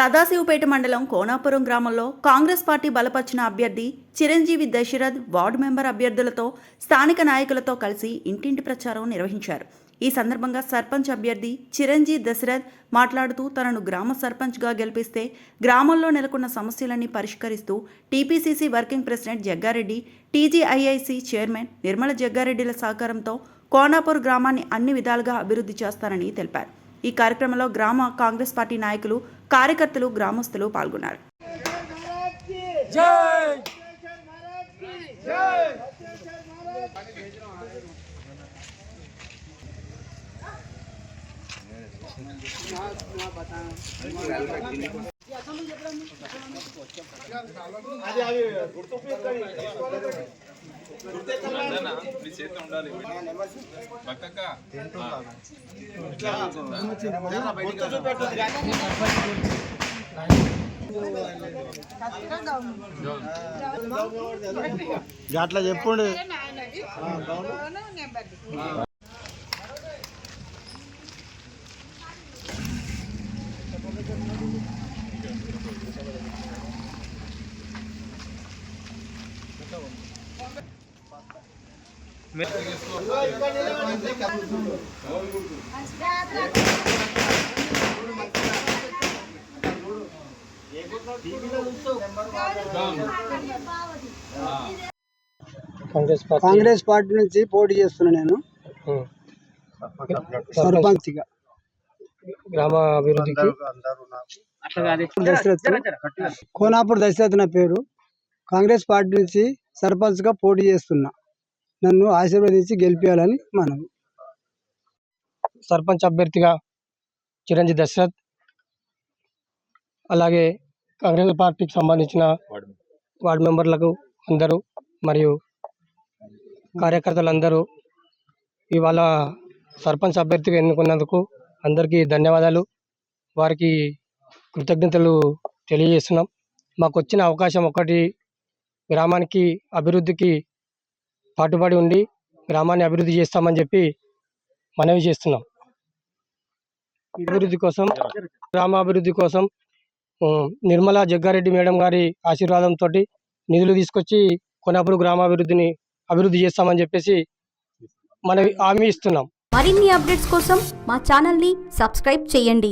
సదాశివపేట మండలం కోనాపురం గ్రామంలో కాంగ్రెస్ పార్టీ బలపరిచిన అభ్యర్థి చిరంజీవి దశరథ్ వార్డు మెంబర్ అభ్యర్థులతో స్థానిక నాయకులతో కలిసి ఇంటింటి ప్రచారం నిర్వహించారు. ఈ సందర్భంగా సర్పంచ్ అభ్యర్థి చిరంజీవి దశరథ్ మాట్లాడుతూ తనను గ్రామ సర్పంచ్గా గెలిపిస్తే గ్రామంలో నెలకొన్న సమస్యలన్నీ పరిష్కరిస్తూ TPCC working president Jaggareddy, TGIIC chairman Nirmala జగ్గారెడ్డిల సహకారంతో కోనాపూర్ గ్రామాన్ని అన్ని విధాలుగా అభివృద్ధి చేస్తారని తెలిపారు. ఈ కార్యక్రమంలో గ్రామ కాంగ్రెస్ పార్టీ నాయకులు, కార్యకర్తలు, గ్రామస్తులు పాల్గొన్నారు. అట్లా చెప్పండి. కాంగ్రెస్ పార్టీ నుంచి పోటీ చేస్తున్నా నేను సర్పంచ్గా. గ్రామ అభివృద్ధికి కోనాపూర్ దశరథ్ నా పేరు. కాంగ్రెస్ పార్టీ నుంచి సర్పంచ్గా పోటీ చేస్తున్నా. నన్ను ఆశీర్వదించి గెలిపించాలని మనవి. సర్పంచ్ అభ్యర్థిగా చిరంజీవి దశరథ్, అలాగే కాంగ్రెస్ పార్టీకి సంబంధించిన వార్డు మెంబర్లకు అందరూ మరియు కార్యకర్తలందరూ ఇవాళ సర్పంచ్ అభ్యర్థిగా ఎన్నుకున్నందుకు అందరికీ ధన్యవాదాలు, వారికి కృతజ్ఞతలు తెలియజేస్తున్నాం. మాకు వచ్చిన అవకాశం ఒకటి, గ్రామానికి అభివృద్ధికి పాటుపడి ఉండి గ్రామాన్ని అభివృద్ధి చేస్తామని చెప్పి మనవి చేస్తున్నాం. అభివృద్ధి కోసం, గ్రామాభివృద్ధి కోసం నిర్మలా జగ్గారెడ్డి మేడం గారి ఆశీర్వాదంతో నిధులు తీసుకొచ్చి కోనాపూర్ గ్రామాభివృద్ధిని అభివృద్ధి చేస్తామని చెప్పేసి మనవి హామీ ఇస్తున్నాం. మరిన్ని అప్డేట్స్ కోసం మా ఛానల్ని సబ్స్క్రైబ్ చేయండి.